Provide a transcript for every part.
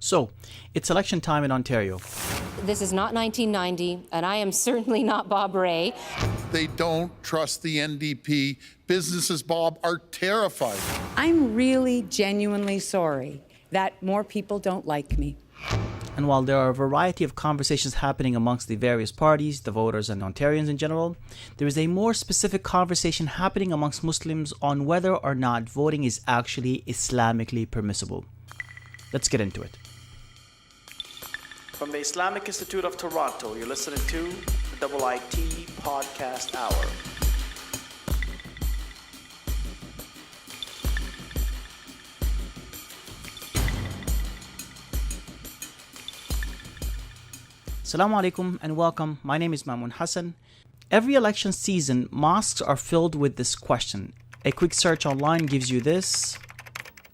So, it's election time in Ontario. This is not 1990, and I am certainly not Bob Ray. They don't trust the NDP. Businesses, Bob, are terrified. I'm really genuinely sorry that more people don't like me. And while there are a variety of conversations happening amongst the various parties, the voters, and Ontarians in general, there is a more specific conversation happening amongst Muslims on whether or not voting is actually Islamically permissible. Let's get into it. From the Islamic Institute of Toronto, you're listening to the IIT Podcast Hour. Assalamu alaikum and welcome. My name is Mamun Hassan. Every election season, mosques are filled with this question. A quick search online gives you this.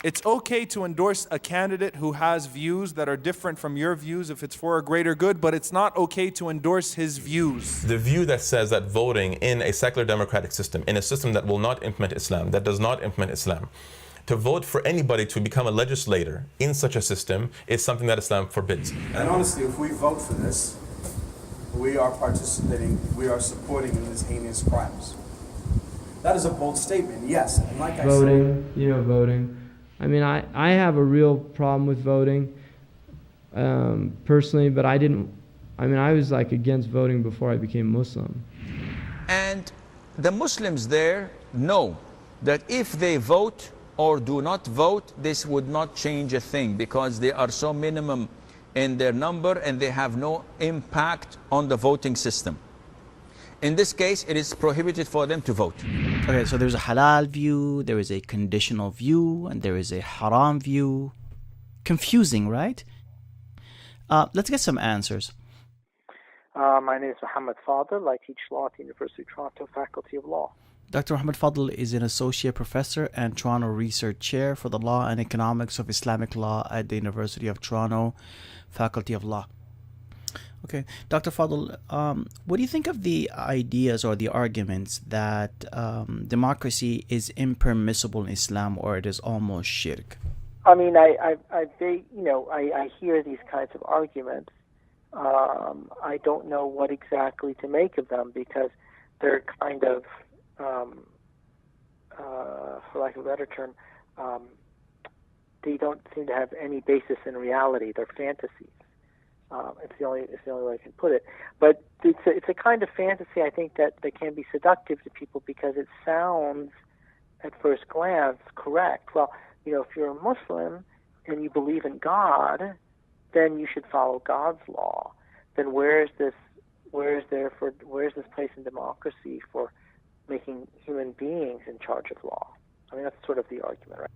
It's okay to endorse a candidate who has views that are different from your views if it's for a greater good, but it's not okay to endorse his views. The view that says that voting in a secular democratic system, in a system that will not implement Islam, that does not implement Islam, to vote for anybody to become a legislator in such a system is something that Islam forbids. And honestly, if we vote for this, we are participating, we are supporting in these heinous crimes. That is a bold statement, yes. And like Voting. I mean, I have a real problem with voting personally, but I was like against voting before I became Muslim. And the Muslims there know that if they vote or do not vote, this would not change a thing because they are so minimum in their number and they have no impact on the voting system. In this case, it is prohibited for them to vote. Okay, so there's a halal view, there is a conditional view, and there is a haram view. Confusing, right? Let's get some answers. My name is Mohammad Fadel. I teach law at the University of Toronto Faculty of Law. Dr. Mohammad Fadel is an associate professor and Toronto Research Chair for the Law and Economics of Islamic Law at the University of Toronto Faculty of Law. Okay, Dr. Fadel, what do you think of the ideas or the arguments that democracy is impermissible in Islam or it is almost shirk? I mean, I hear these kinds of arguments. I don't know what exactly to make of them because they're kind of, for lack of a better term, they don't seem to have any basis in reality. They're fantasies. It's the only way I can put it. But it's a kind of fantasy, I think, that can be seductive to people because it sounds, at first glance, correct. Well, if you're a Muslim and you believe in God, then you should follow God's law. Then where's this place in democracy for making human beings in charge of law? I mean, that's sort of the argument, right?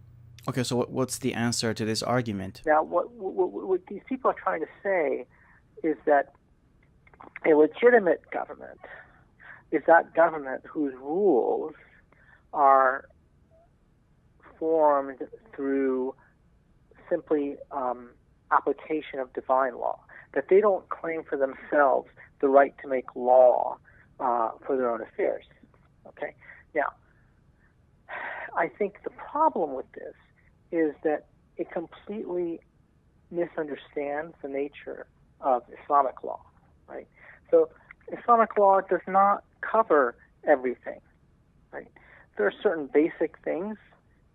Okay, so what's the answer to this argument? Now, what these people are trying to say is that a legitimate government is that government whose rules are formed through simply application of divine law, that they don't claim for themselves the right to make law for their own affairs. Okay? Now, I think the problem with this is that it completely misunderstands the nature of Islamic law, right? So Islamic law does not cover everything, right? There are certain basic things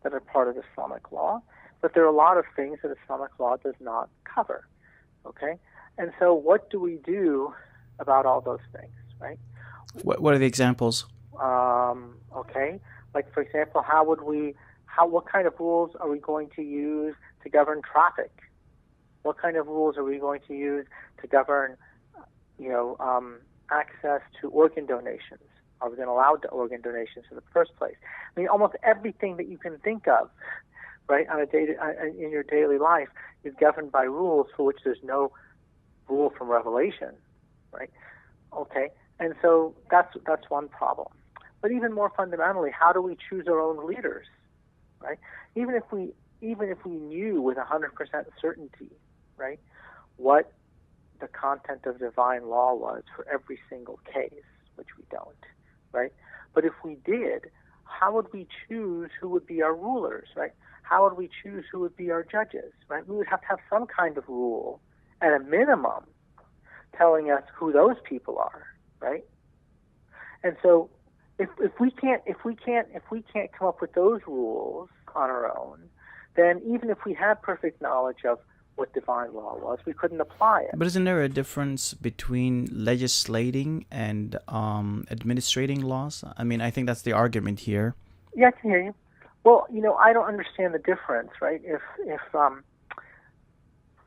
that are part of Islamic law, but there are a lot of things that Islamic law does not cover, okay? And so what do we do about all those things, right? What are the examples? Okay, like for example, what kind of rules are we going to use to govern traffic? What kind of rules are we going to use to govern, access to organ donations? Are we going to allow organ donations in the first place? I mean, almost everything that you can think of, right, in your daily life is governed by rules for which there's no rule from Revelation, right? Okay, and so that's one problem. But even more fundamentally, how do we choose our own leaders, right? Even if we knew with 100% certainty, right, what the content of divine law was for every single case, which we don't, right? But if we did, how would we choose who would be our rulers, right? how would we choose who would be our judges, right? We would have to have some kind of rule, at a minimum, telling us who those people are, right? And so, if we can't come up with those rules on our own, then even if we had perfect knowledge of what divine law was, we couldn't apply it. But isn't there a difference between legislating and administrating laws? I mean, I think that's the argument here. Yeah, I can hear you. Well, I don't understand the difference, right? If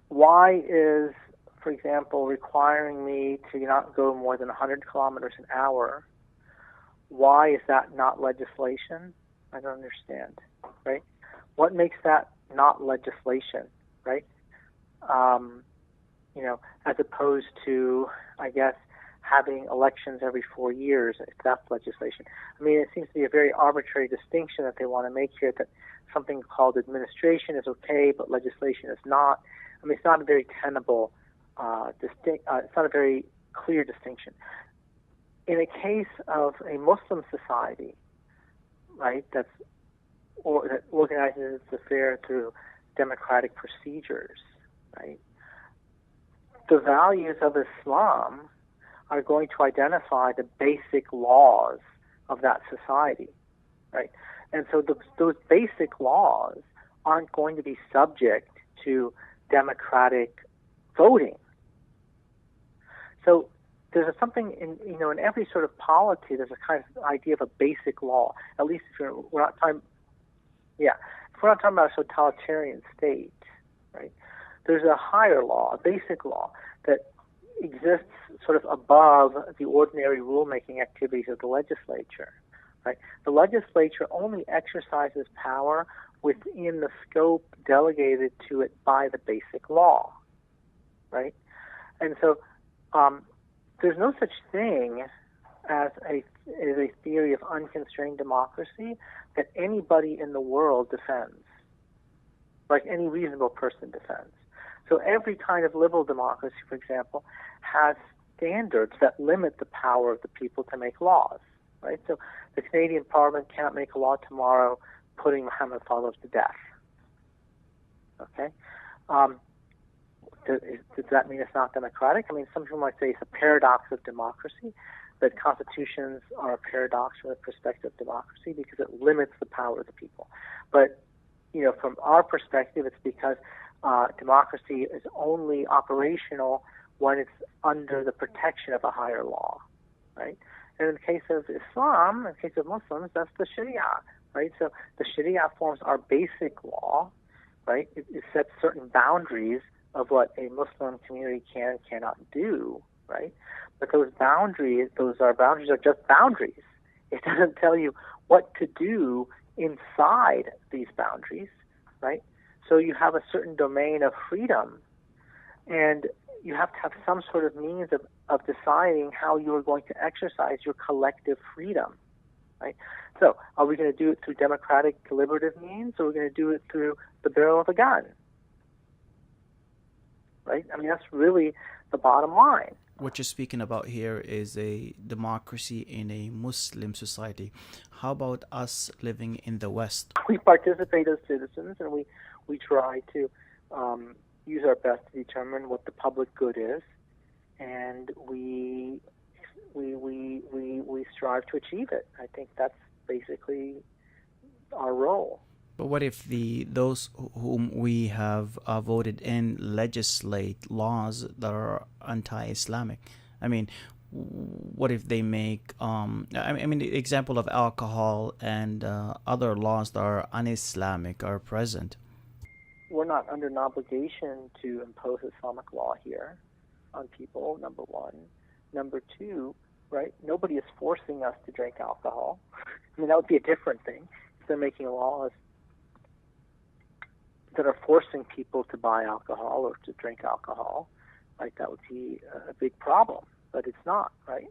why is, for example, requiring me to not go more than 100 kilometers an hour, why is that not legislation? I don't understand, right? What makes that not legislation, right? As opposed to, I guess, having elections every 4 years, if that's legislation. I mean, it seems to be a very arbitrary distinction that they want to make here, that something called administration is okay, but legislation is not. I mean, it's not a very tenable, it's not a very clear distinction. In a case of a Muslim society, right, that organizes its affairs through democratic procedures, right, the values of Islam are going to identify the basic laws of that society, right? And so those basic laws aren't going to be subject to democratic voting. So there's something in every sort of polity. There's a kind of idea of a basic law. At least if we're not talking about a totalitarian state, right? There's a higher law, a basic law that exists sort of above the ordinary rulemaking activities of the legislature, right? The legislature only exercises power within the scope delegated to it by the basic law, right? And so there's no such thing as a theory of unconstrained democracy that anybody in the world defends, like any reasonable person defends. So every kind of liberal democracy, for example, has standards that limit the power of the people to make laws, right? So the Canadian Parliament cannot make a law tomorrow putting Mohammad Fadel to death, okay? Does that mean it's not democratic? I mean, some people might say it's a paradox of democracy, that constitutions are a paradox from the perspective of democracy because it limits the power of the people. But, from our perspective, it's because democracy is only operational when it's under the protection of a higher law, right? And in the case of Islam, in the case of Muslims, that's the Sharia, right? So the Sharia forms our basic law, right? It sets certain boundaries of what a Muslim community can and cannot do, right? But those boundaries are just boundaries. It doesn't tell you what to do inside these boundaries, right? So you have a certain domain of freedom, and you have to have some sort of means of deciding how you are going to exercise your collective freedom, right? So are we going to do it through democratic deliberative means, or are we going to do it through the barrel of a gun, right? I mean, that's really the bottom line. What you're speaking about here is a democracy in a Muslim society. How about us living in the West? We participate as citizens, and we try to use our best to determine what the public good is, and we strive to achieve it. I think that's basically our role. But what if those whom we have voted in legislate laws that are anti-Islamic? I mean, what if they make the example of alcohol and other laws that are un-Islamic are present? We're not under an obligation to impose Islamic law here on people, number one. Number two, right, nobody is forcing us to drink alcohol. I mean, that would be a different thing. If they're making laws that are forcing people to buy alcohol or to drink alcohol, right, that would be a big problem. But it's not, right?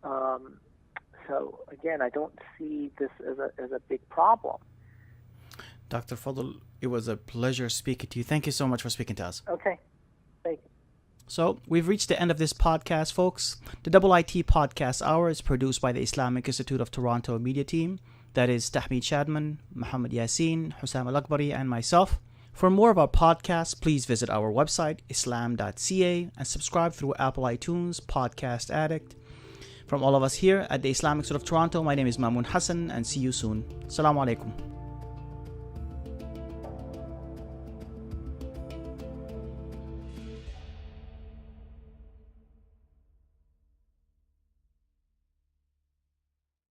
So, again, I don't see this as a big problem. Dr. Fadel, it was a pleasure speaking to you. Thank you so much for speaking to us. Okay. Thank you. So, we've reached the end of this podcast, folks. The IT Podcast Hour is produced by the Islamic Institute of Toronto Media Team. That is Tahmid Shadman, Muhammad Yassin, Hussam Al-Akbari, and myself. For more of our podcasts, please visit our website, islam.ca, and subscribe through Apple iTunes, Podcast Addict. From all of us here at the Islamic School of Toronto, my name is Mamoon Hassan, and see you soon. Assalamu alaikum.